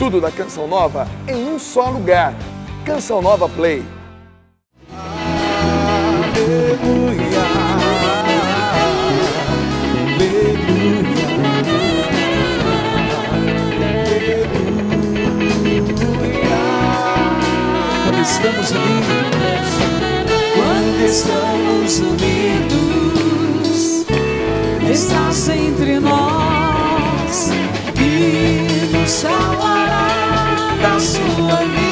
Tudo da Canção Nova em um só lugar. Canção Nova Play. Aleluia, quando estamos unidos, estás entre nós e nos salvará da sua vida.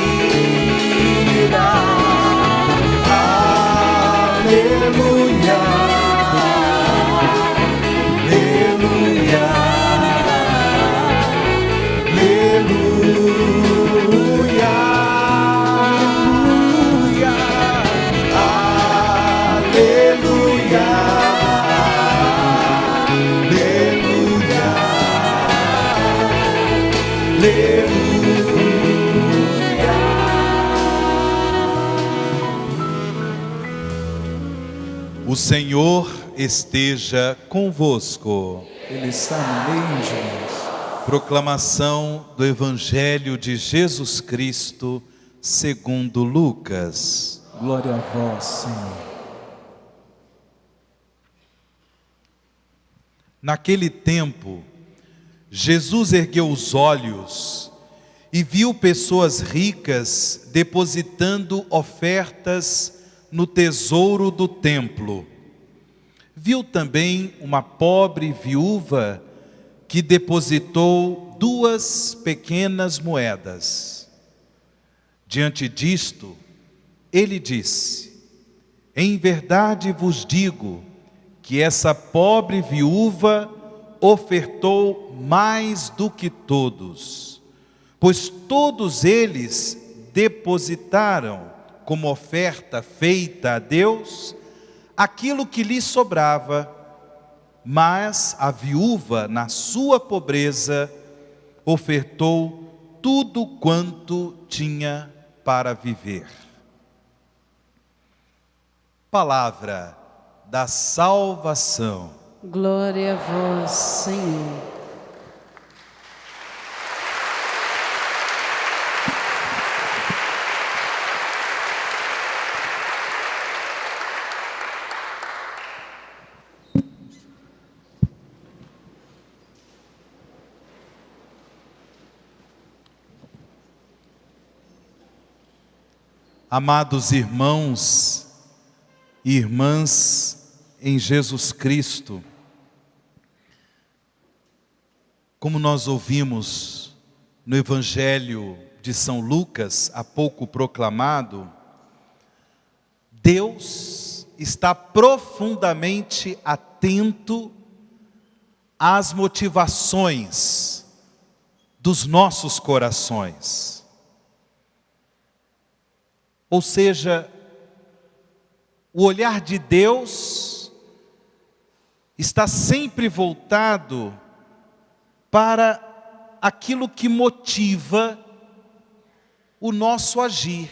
Aleluia, aleluia, aleluia, aleluia, O Senhor esteja convosco. Ele está no meio de nós. Proclamação do Evangelho de Jesus Cristo segundo Lucas. Glória a vós, Senhor. Naquele tempo, Jesus ergueu os olhos e viu pessoas ricas depositando ofertas no tesouro do templo. Viu também uma pobre viúva que depositou 2 pequenas moedas. Diante disto, ele disse: em verdade vos digo que essa pobre viúva ofertou mais do que todos, pois todos eles depositaram como oferta feita a Deus aquilo que lhe sobrava, mas a viúva, na sua pobreza, ofertou tudo quanto tinha para viver. Palavra da salvação. Glória a vós, Senhor. Amados irmãos e irmãs em Jesus Cristo, como nós ouvimos no Evangelho de São Lucas, há pouco proclamado, Deus está profundamente atento às motivações dos nossos corações. Ou seja, o olhar de Deus está sempre voltado para aquilo que motiva o nosso agir,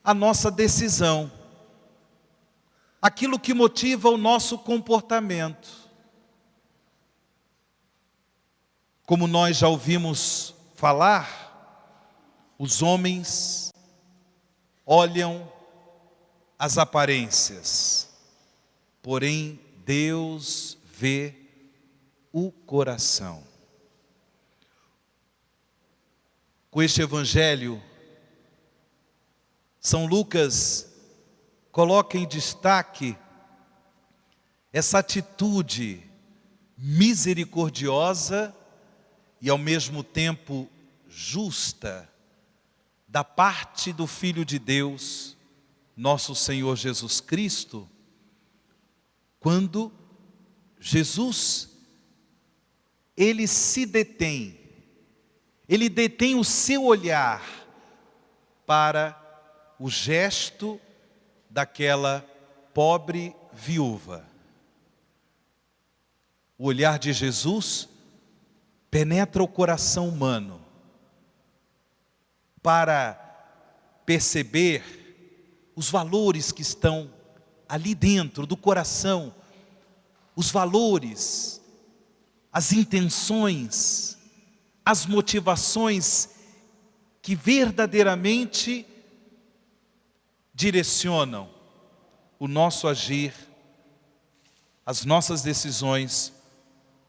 a nossa decisão, aquilo que motiva o nosso comportamento. Como nós já ouvimos falar, os homens olham as aparências, porém Deus vê o coração. Com este evangelho, São Lucas coloca em destaque essa atitude misericordiosa e ao mesmo tempo justa da parte do Filho de Deus, nosso Senhor Jesus Cristo, quando Jesus, ele se detém, ele detém o seu olhar para o gesto daquela pobre viúva. O olhar de Jesus penetra o coração humano para perceber os valores que estão ali dentro do coração, os valores, as intenções, as motivações que verdadeiramente direcionam o nosso agir, as nossas decisões,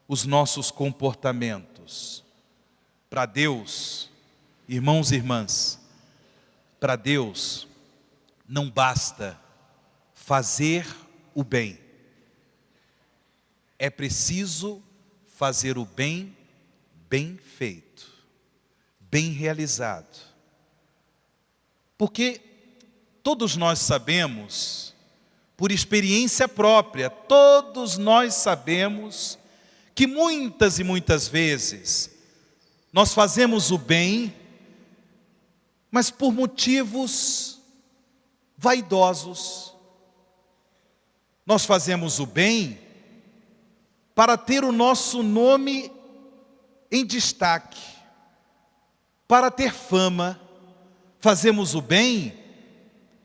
os nossos comportamentos. Para Deus, irmãos e irmãs, para Deus não basta fazer o bem. É preciso fazer o bem bem feito, bem realizado. Porque todos nós sabemos, por experiência própria, todos nós sabemos que muitas e muitas vezes nós fazemos o bem, mas por motivos vaidosos. Nós fazemos o bem para ter o nosso nome em destaque, para ter fama. Fazemos o bem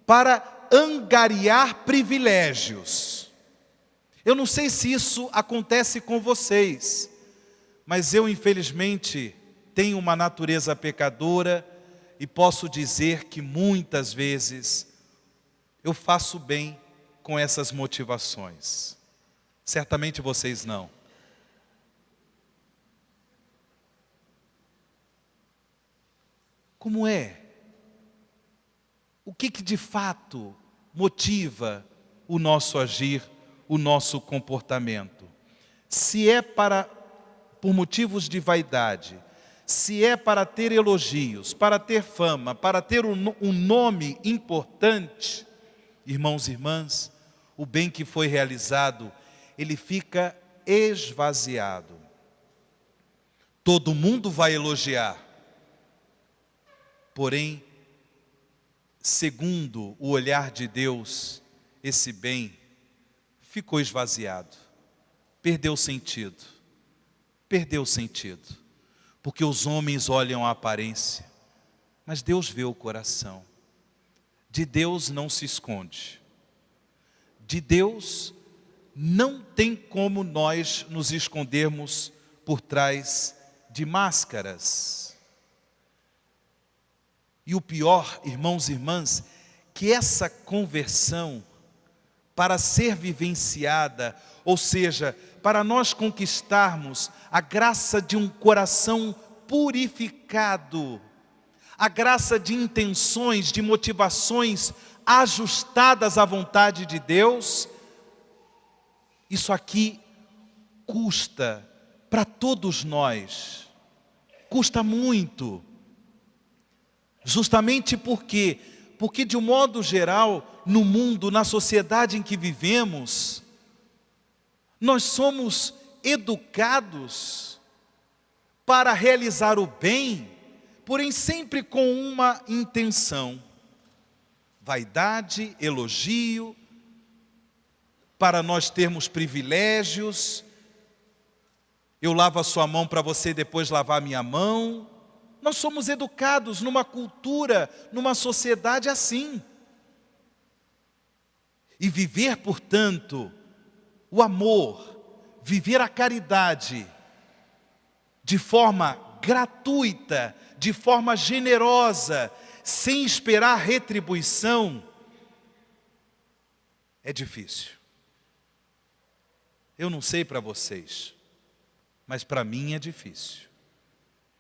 para angariar privilégios. Eu não sei se isso acontece com vocês, mas eu infelizmente tenho uma natureza pecadora e posso dizer que muitas vezes eu faço bem com essas motivações. Certamente vocês não. Como é? O que de fato motiva o nosso agir, o nosso comportamento? Se é por motivos de vaidade, se é para ter elogios, para ter fama, para ter um nome importante, irmãos e irmãs, o bem que foi realizado, ele fica esvaziado. Todo mundo vai elogiar, porém, segundo o olhar de Deus, esse bem ficou esvaziado, perdeu sentido, porque os homens olham a aparência, mas Deus vê o coração. De Deus não se esconde, de Deus não tem como nós nos escondermos por trás de máscaras. E o pior, irmãos e irmãs, que essa conversão, para ser vivenciada, ou seja, para nós conquistarmos a graça de um coração purificado, a graça de intenções, de motivações ajustadas à vontade de Deus, isso aqui custa para todos nós, custa muito. Justamente porque de um modo geral, no mundo, na sociedade em que vivemos, nós somos educados para realizar o bem, porém sempre com uma intenção: vaidade, elogio, para nós termos privilégios. Eu lavo a sua mão para você depois lavar a minha mão. Nós somos educados numa cultura, numa sociedade assim. E viver, portanto, o amor, viver a caridade, de forma gratuita, de forma generosa, sem esperar retribuição, é difícil. Eu não sei para vocês, mas para mim é difícil.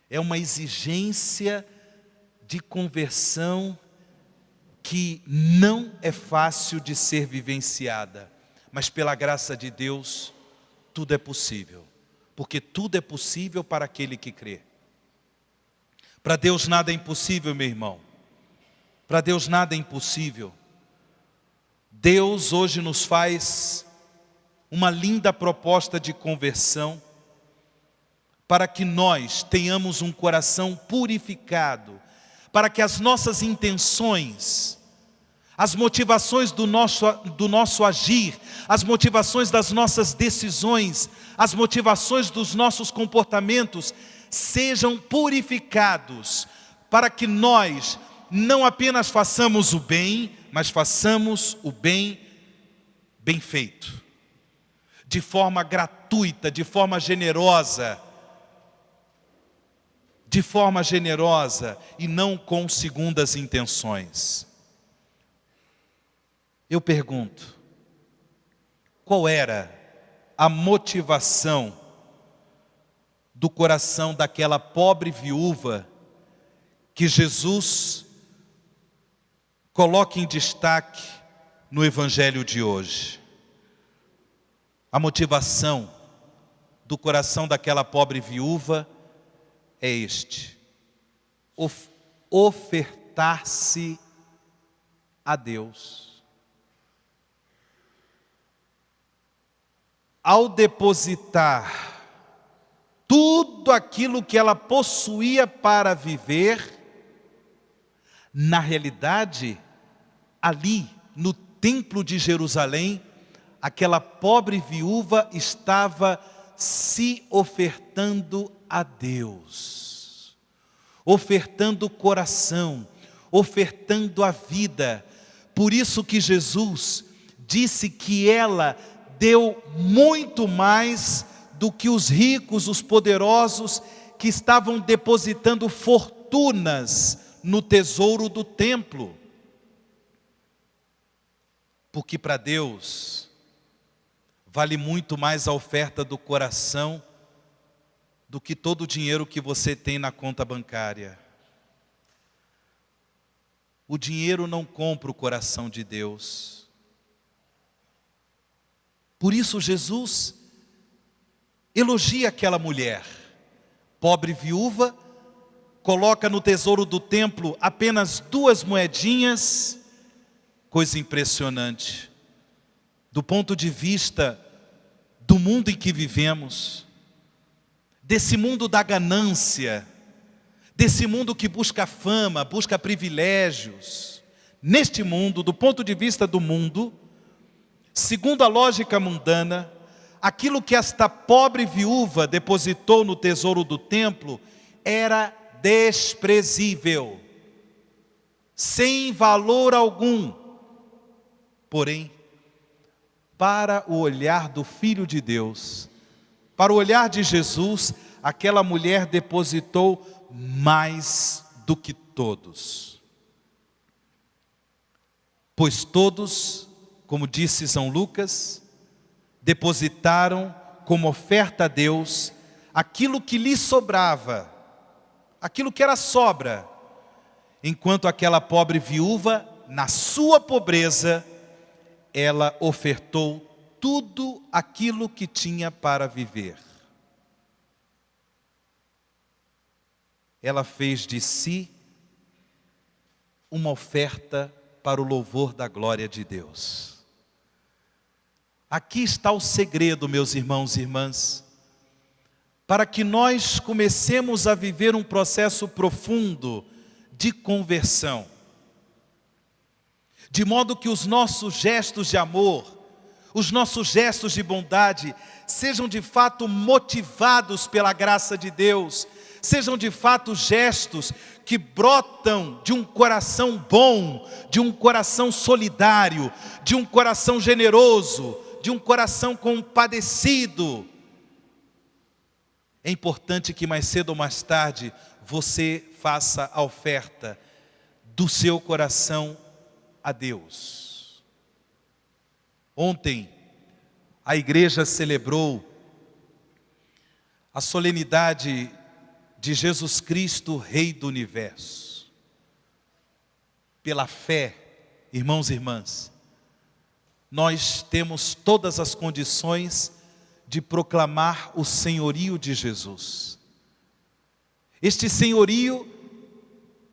É uma exigência de conversão que não é fácil de ser vivenciada, mas pela graça de Deus, tudo é possível, porque tudo é possível para aquele que crê. Para Deus nada é impossível, meu irmão. Para Deus nada é impossível. Deus hoje nos faz uma linda proposta de conversão, para que nós tenhamos um coração purificado, para que as nossas intenções, as motivações do nosso agir, as motivações das nossas decisões, as motivações dos nossos comportamentos sejam purificados, para que nós não apenas façamos o bem, mas façamos o bem bem feito, de forma gratuita, de forma generosa. de forma generosa e não com segundas intenções. Eu pergunto, qual era a motivação do coração daquela pobre viúva que Jesus coloca em destaque no Evangelho de hoje? A motivação do coração daquela pobre viúva é ofertar-se a Deus. Ao depositar tudo aquilo que ela possuía para viver, na realidade, ali no templo de Jerusalém, aquela pobre viúva estava se ofertando a Deus, ofertando o coração, ofertando a vida. Por isso que Jesus disse que ela deu muito mais do que os ricos, os poderosos, que estavam depositando fortunas no tesouro do templo. Porque para Deus vale muito mais a oferta do coração do que todo o dinheiro que você tem na conta bancária. O dinheiro não compra o coração de Deus. Por isso Jesus elogia aquela mulher, pobre viúva, coloca no tesouro do templo apenas 2 moedinhas, coisa impressionante. Do ponto de vista do mundo em que vivemos, desse mundo da ganância, desse mundo que busca fama, busca privilégios, neste mundo, do ponto de vista do mundo, segundo a lógica mundana, aquilo que esta pobre viúva depositou no tesouro do templo era desprezível, sem valor algum. Porém, para o olhar do Filho de Deus, para o olhar de Jesus, aquela mulher depositou mais do que todos. Pois todos, como disse São Lucas, depositaram como oferta a Deus aquilo que lhe sobrava, aquilo que era sobra, enquanto aquela pobre viúva, na sua pobreza, ela ofertou tudo aquilo que tinha para viver. Ela fez de si uma oferta para o louvor da glória de Deus. Aqui está o segredo, meus irmãos e irmãs, para que nós comecemos a viver um processo profundo de conversão, de modo que os nossos gestos de amor, os nossos gestos de bondade, sejam de fato motivados pela graça de Deus, sejam de fato gestos que brotam de um coração bom, de um coração solidário, de um coração generoso, de um coração compadecido. É importante que mais cedo ou mais tarde você faça a oferta do seu coração a Deus. Ontem a igreja celebrou a solenidade de Jesus Cristo, Rei do Universo. Pela fé, irmãos e irmãs, nós temos todas as condições de proclamar o senhorio de Jesus. Este senhorio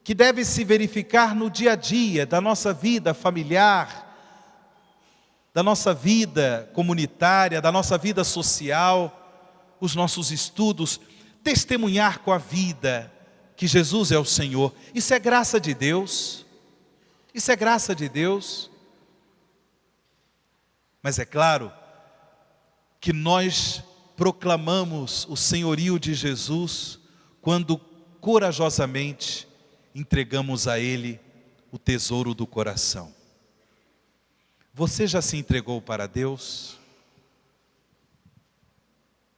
que deve se verificar no dia a dia da nossa vida familiar, da nossa vida comunitária, da nossa vida social, os nossos estudos, testemunhar com a vida que Jesus é o Senhor. Isso é graça de Deus. Isso é graça de Deus. Mas é claro que nós proclamamos o senhorio de Jesus quando corajosamente entregamos a Ele o tesouro do coração. Você já se entregou para Deus?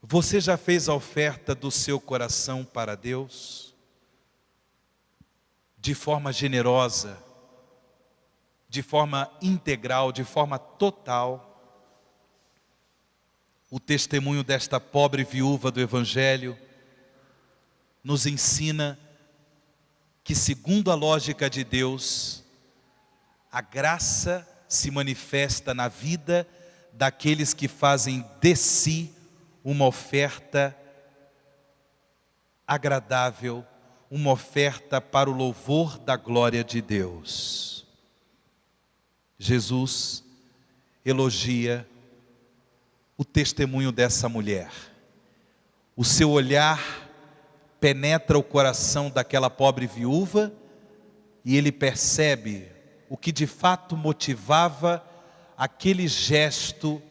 Você já fez a oferta do seu coração para Deus? de forma generosa, de forma integral, de forma total. O testemunho desta pobre viúva do Evangelho nos ensina que, segundo a lógica de Deus, a graça se manifesta na vida daqueles que fazem de si uma oferta agradável, uma oferta para o louvor da glória de Deus. Jesus elogia o testemunho dessa mulher. O seu olhar penetra o coração daquela pobre viúva e ele percebe o que de fato motivava aquele gesto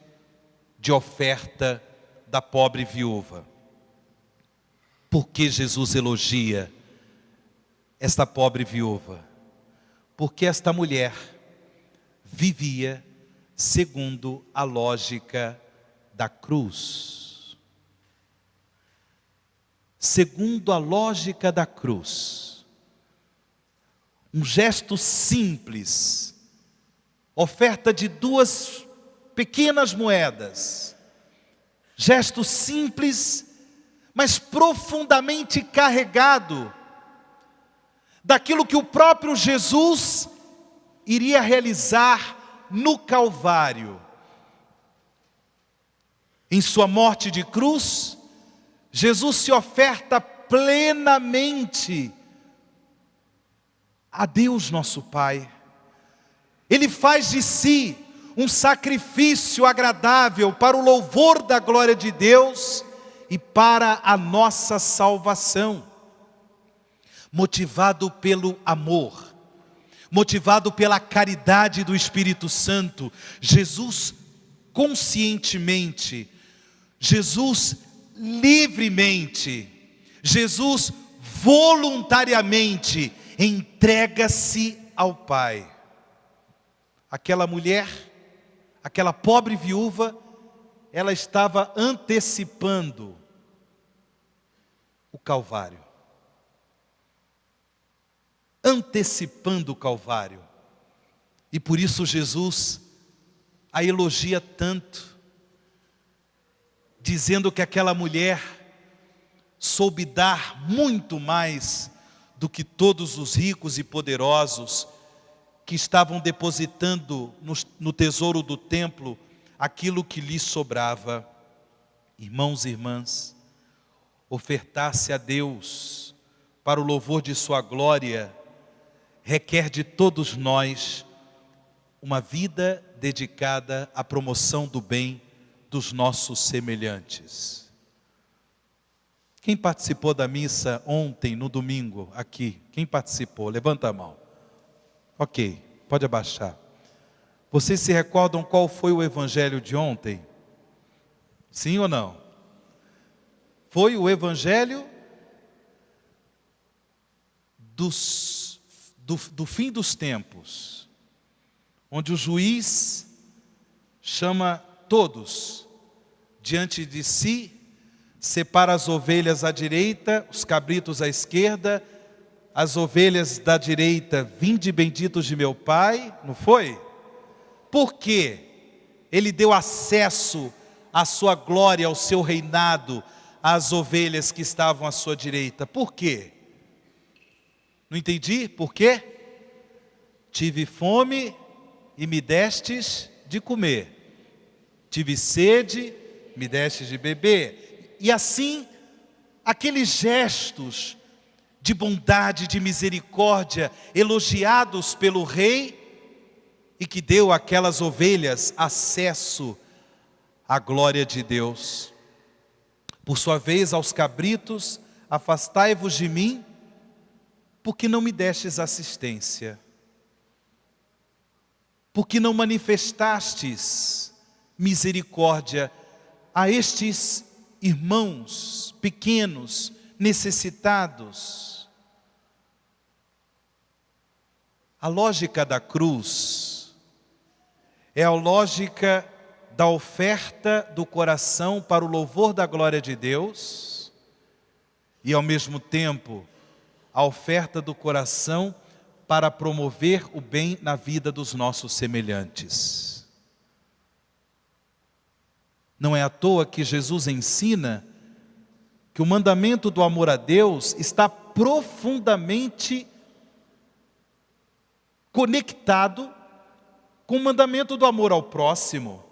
de oferta da pobre viúva. Por que Jesus elogia esta pobre viúva? Porque esta mulher vivia segundo a lógica da cruz. Segundo a lógica da cruz. Um gesto simples, oferta de 2 pequenas moedas. Gesto simples, mas profundamente carregado daquilo que o próprio Jesus iria realizar no Calvário. Em sua morte de cruz, Jesus se oferta plenamente a Deus nosso Pai. Ele faz de si um sacrifício agradável para o louvor da glória de Deus e para a nossa salvação. Motivado pelo amor, motivado pela caridade do Espírito Santo, Jesus conscientemente, Jesus livremente, Jesus voluntariamente entrega-se ao Pai. Aquela mulher, aquela pobre viúva, ela estava antecipando o Calvário. Antecipando o Calvário. E por isso Jesus a elogia tanto, dizendo que aquela mulher soube dar muito mais do que todos os ricos e poderosos que estavam depositando no tesouro do templo aquilo que lhes sobrava. Irmãos e irmãs, ofertar-se a Deus para o louvor de sua glória requer de todos nós uma vida dedicada à promoção do bem dos nossos semelhantes. Quem participou da missa ontem, no domingo, aqui? Quem participou? Levanta a mão. Ok, pode abaixar. Vocês se recordam qual foi o evangelho de ontem? Sim ou não? Foi o evangelho do fim dos tempos, onde o juiz chama todos diante de si, separa as ovelhas à direita, os cabritos à esquerda, as ovelhas da direita, vinde benditos de meu Pai, não foi? Por quê? Ele deu acesso à sua glória, ao seu reinado, às ovelhas que estavam à sua direita. Por quê? Não entendi, por quê? Tive fome e me destes de comer. Tive sede, me destes de beber. E assim, aqueles gestos de bondade, de misericórdia, elogiados pelo rei, e que deu àquelas ovelhas acesso à glória de Deus. Por sua vez, aos cabritos, afastai-vos de mim, porque não me destes assistência. Porque não manifestastes misericórdia a estes irmãos pequenos, necessitados. A lógica da cruz é a lógica da oferta do coração para o louvor da glória de Deus e, ao mesmo tempo, a oferta do coração para promover o bem na vida dos nossos semelhantes. Não é à toa que Jesus ensina que o mandamento do amor a Deus está profundamente conectado com o mandamento do amor ao próximo.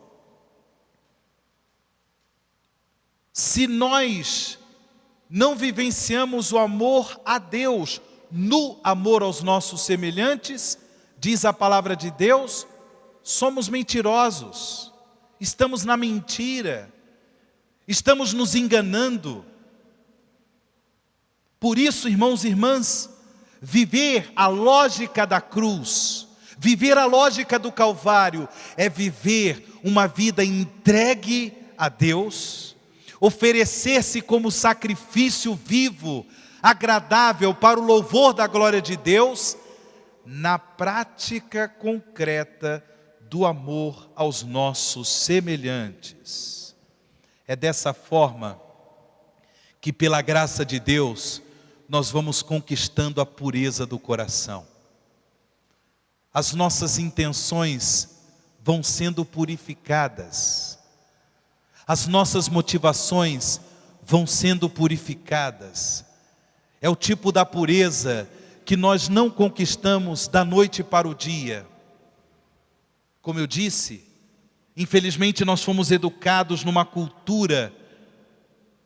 Se nós não vivenciamos o amor a Deus no amor aos nossos semelhantes, diz a palavra de Deus, somos mentirosos, estamos na mentira, estamos nos enganando. Por isso, irmãos e irmãs, viver a lógica da cruz, viver a lógica do Calvário, é viver uma vida entregue a Deus, oferecer-se como sacrifício vivo, agradável para o louvor da glória de Deus, na prática concreta do amor aos nossos semelhantes. É dessa forma que, pela graça de Deus, nós vamos conquistando a pureza do coração. As nossas intenções vão sendo purificadas. As nossas motivações vão sendo purificadas. É o tipo da pureza que nós não conquistamos da noite para o dia. Como eu disse, infelizmente nós fomos educados numa cultura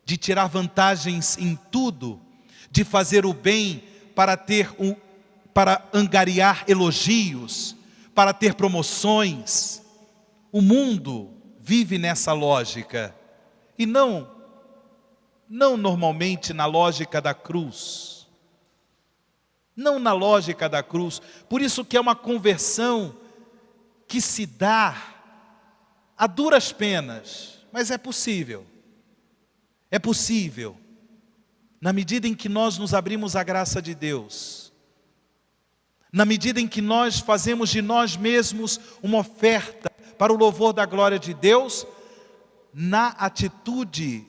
de tirar vantagens em tudo, de fazer o bem para angariar elogios, para ter promoções. O mundo vive nessa lógica e não normalmente na lógica da cruz. Não na lógica da cruz. Por isso que é uma conversão que se dá a duras penas, mas é possível. É possível. Na medida em que nós nos abrimos à graça de Deus, na medida em que nós fazemos de nós mesmos uma oferta para o louvor da glória de Deus, na atitude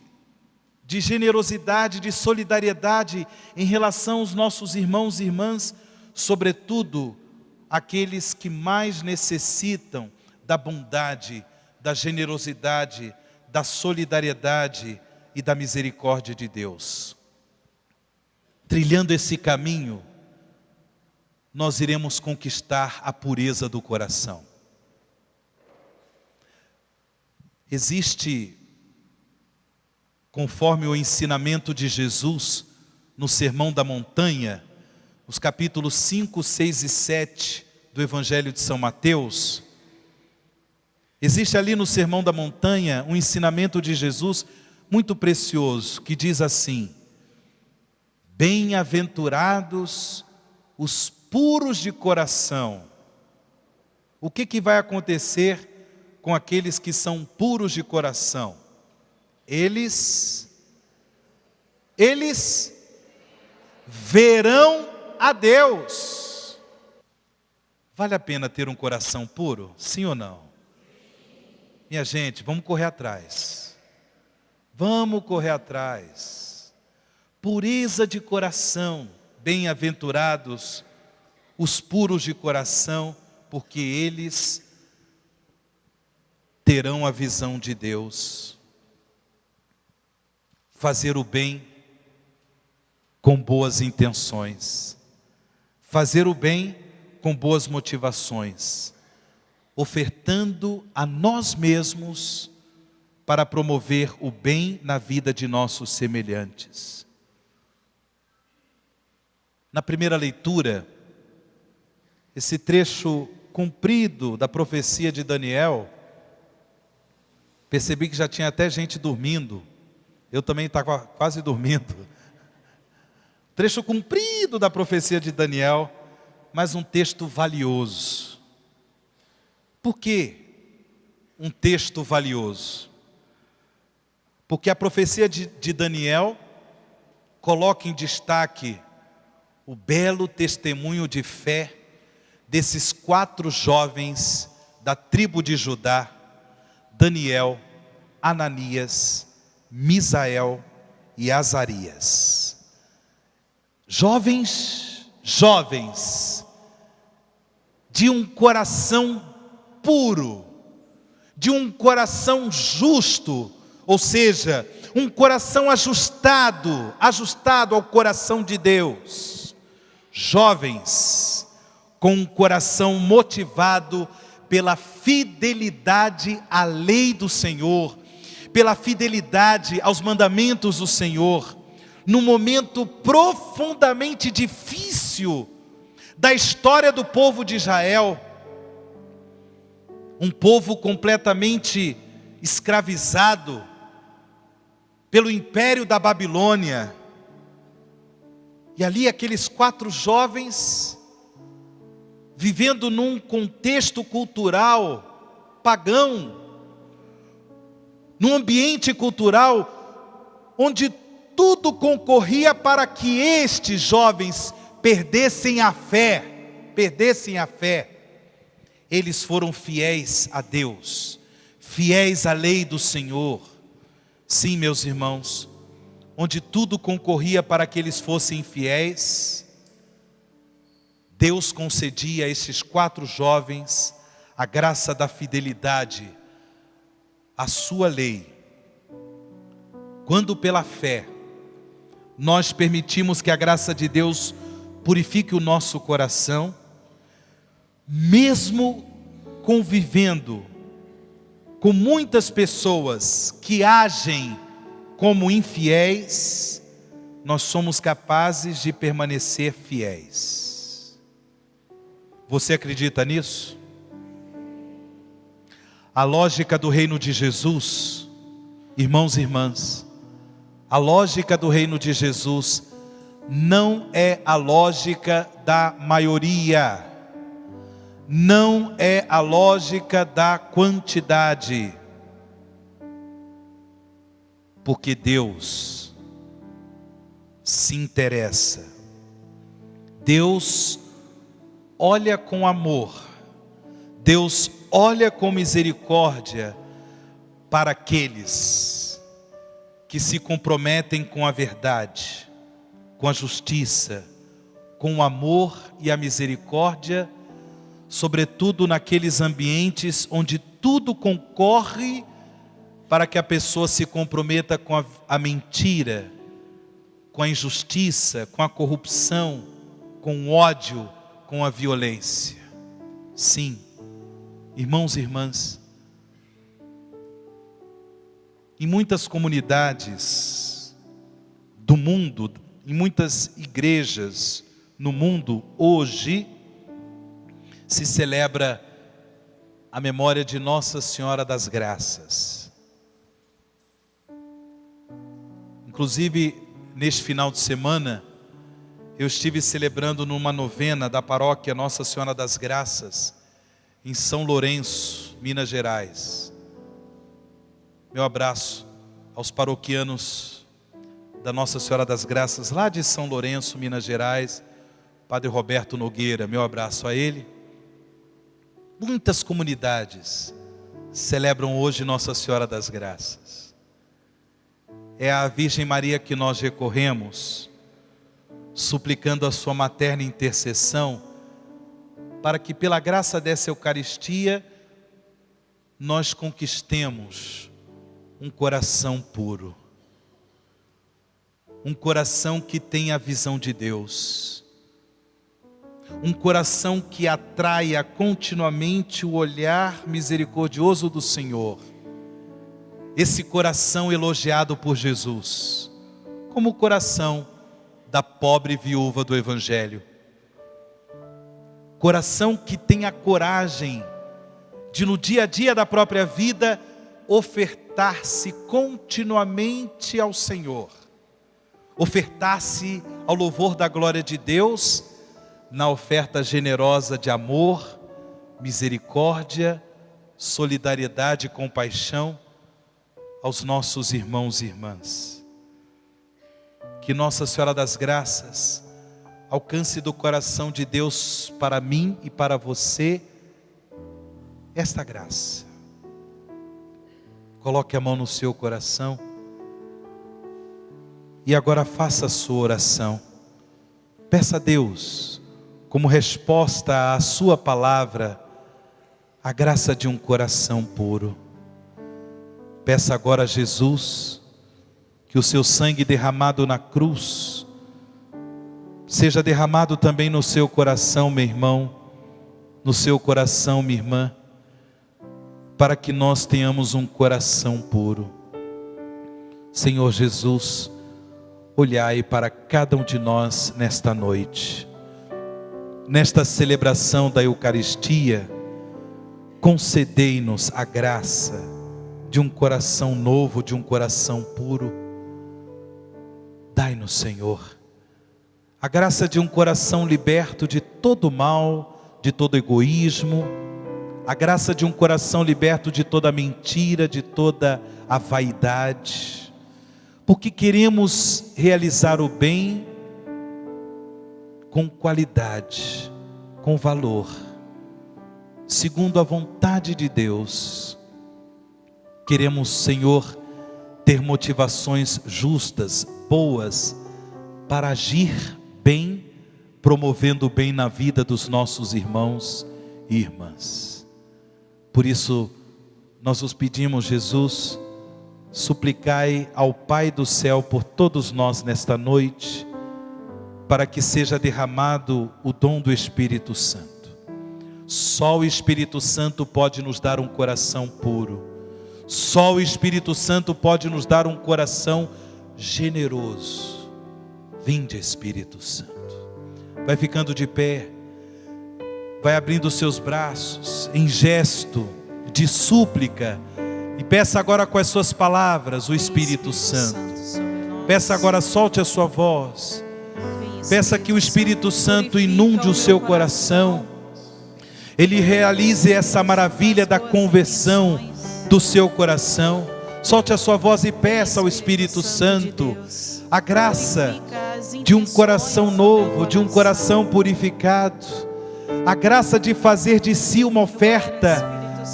de generosidade, de solidariedade em relação aos nossos irmãos e irmãs, sobretudo aqueles que mais necessitam da bondade, da generosidade, da solidariedade e da misericórdia de Deus. Trilhando esse caminho, nós iremos conquistar a pureza do coração. Existe, conforme o ensinamento de Jesus no Sermão da Montanha, os capítulos 5, 6 e 7 do Evangelho de São Mateus, existe ali no Sermão da Montanha um ensinamento de Jesus muito precioso, que diz assim: bem-aventurados os puros de coração. O que vai acontecer com aqueles que são puros de coração? Eles verão a Deus. Vale a pena ter um coração puro? Sim ou não? Minha gente, vamos correr atrás. Vamos correr atrás. Pureza de coração. Bem-aventurados os puros de coração, porque eles terão a visão de Deus. Fazer o bem com boas intenções. Fazer o bem com boas motivações. Ofertando a nós mesmos para promover o bem na vida de nossos semelhantes. Na primeira leitura, esse trecho comprido da profecia de Daniel, percebi que já tinha até gente dormindo. Eu também estava quase dormindo. Trecho comprido da profecia de Daniel, mas um texto valioso. Por que um texto valioso? Porque a profecia de Daniel coloca em destaque o belo testemunho de fé desses 4 jovens da tribo de Judá: Daniel, Ananias, Misael e Azarias. Jovens de um coração puro, de um coração justo, ou seja, um coração ajustado ao coração de Deus. Jovens com um coração motivado pela fidelidade à lei do Senhor, pela fidelidade aos mandamentos do Senhor, num momento profundamente difícil da história do povo de Israel, um povo completamente escravizado pelo império da Babilônia. E ali aqueles 4 jovens, vivendo num contexto cultural pagão, num ambiente cultural onde tudo concorria para que estes jovens perdessem a fé. Eles foram fiéis a Deus, fiéis à lei do Senhor. Sim, meus irmãos, onde tudo concorria para que eles fossem fiéis, Deus concedia a esses 4 jovens a graça da fidelidade à sua lei. Quando pela fé nós permitimos que a graça de Deus purifique o nosso coração, mesmo convivendo com muitas pessoas que agem como infiéis, nós somos capazes de permanecer fiéis. Você acredita nisso? A lógica do reino de Jesus, irmãos e irmãs, a lógica do reino de Jesus não é a lógica da maioria, não é a lógica da quantidade, porque Deus se interessa, Deus olha com amor, Deus olha com misericórdia para aqueles que se comprometem com a verdade, com a justiça, com o amor e a misericórdia, sobretudo naqueles ambientes onde tudo concorre para que a pessoa se comprometa com a mentira, com a injustiça, com a corrupção, com o ódio, com a violência. Sim, irmãos e irmãs, em muitas comunidades do mundo, em muitas igrejas no mundo, hoje, se celebra a memória de Nossa Senhora das Graças. Inclusive, neste final de semana, eu estive celebrando numa novena da paróquia Nossa Senhora das Graças, em São Lourenço, Minas Gerais. Meu abraço aos paroquianos da Nossa Senhora das Graças, lá de São Lourenço, Minas Gerais, Padre Roberto Nogueira, meu abraço a ele. Muitas comunidades celebram hoje Nossa Senhora das Graças. É a Virgem Maria que nós recorremos, suplicando a sua materna intercessão, para que pela graça dessa Eucaristia, nós conquistemos um coração puro, um coração que tenha a visão de Deus, um coração que atraia continuamente o olhar misericordioso do Senhor, esse coração elogiado por Jesus, como o coração da pobre viúva do Evangelho, coração que tenha coragem de no dia a dia da própria vida ofertar-se continuamente ao Senhor, ofertar-se ao louvor da glória de Deus, na oferta generosa de amor, misericórdia, solidariedade e compaixão aos nossos irmãos e irmãs. Que Nossa Senhora das Graças alcance do coração de Deus para mim e para você esta graça. Coloque a mão no seu coração e agora faça a sua oração. Peça a Deus como resposta à sua palavra, a graça de um coração puro. Peça agora a Jesus que o seu sangue derramado na cruz seja derramado também no seu coração, meu irmão, no seu coração, minha irmã, para que nós tenhamos um coração puro. Senhor Jesus, olhai para cada um de nós nesta noite, nesta celebração da Eucaristia, concedei-nos a graça de um coração novo, de um coração puro. Dai-nos, Senhor, a graça de um coração liberto de todo mal, de todo egoísmo, a graça de um coração liberto de toda mentira, de toda a vaidade, porque queremos realizar o bem com qualidade, com valor, segundo a vontade de Deus. Queremos, Senhor, ter motivações justas, boas, para agir bem, promovendo o bem na vida dos nossos irmãos e irmãs. Por isso, nós os pedimos, Jesus, suplicai ao Pai do céu por todos nós nesta noite, para que seja derramado o dom do Espírito Santo. Só o Espírito Santo pode nos dar um coração puro. Só o Espírito Santo pode nos dar um coração generoso. Vinde, Espírito Santo. Vai ficando de pé, vai abrindo os seus braços em gesto de súplica e peça agora com as suas palavras o Espírito Santo. Peça agora, solte a sua voz. Peça que o Espírito Santo inunde o seu coração. Ele realize essa maravilha da conversão do seu coração. Solte a sua voz e peça ao Espírito Santo a graça de um coração novo, de um coração purificado, a graça de fazer de si uma oferta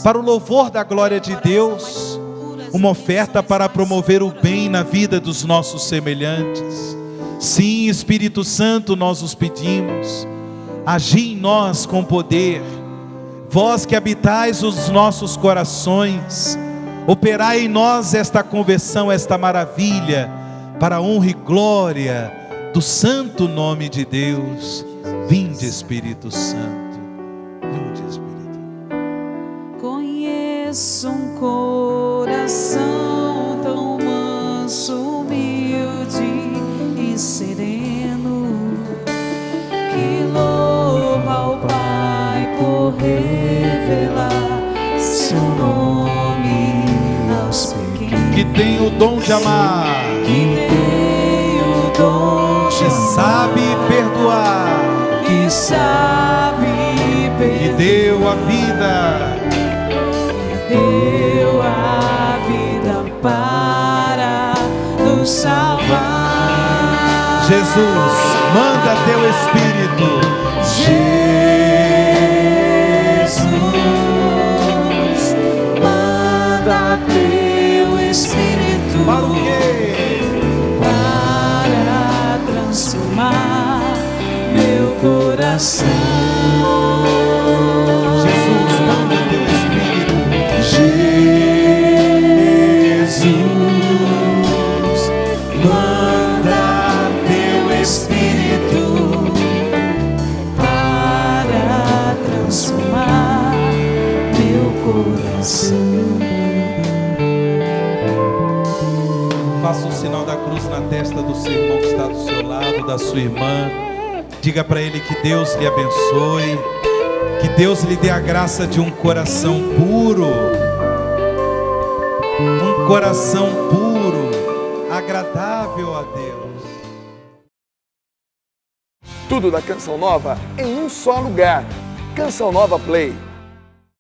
para o louvor da glória de Deus, uma oferta para promover o bem na vida dos nossos semelhantes. Sim, Espírito Santo, nós os pedimos, agi em nós com poder. Vós que habitais os nossos corações, operai em nós esta conversão, esta maravilha, para a honra e glória do santo nome de Deus. Vinde, Espírito Santo. Vinde, Espírito. Conheço um coração tão manso, humilde e sereno, que louva ao Pai por revelar seu nome aos pequenos, Que tem o dom de amar, que tem o dom de que sabe perdoar, que sabe que deu a vida, deu a vida para nos salvar. Jesus, manda teu Espírito. Jesus, manda teu Espírito. Para o quê? Para transformar meu coração. Jesus, manda teu Espírito. Jesus, manda teu Espírito para transformar meu coração. Faça o sinal da cruz na testa do seu irmão que está do seu lado, da sua irmã. Diga para ele que Deus lhe abençoe, que Deus lhe dê a graça de um coração puro, um coração puro, agradável a Deus. Tudo da Canção Nova em um só lugar. Canção Nova Play.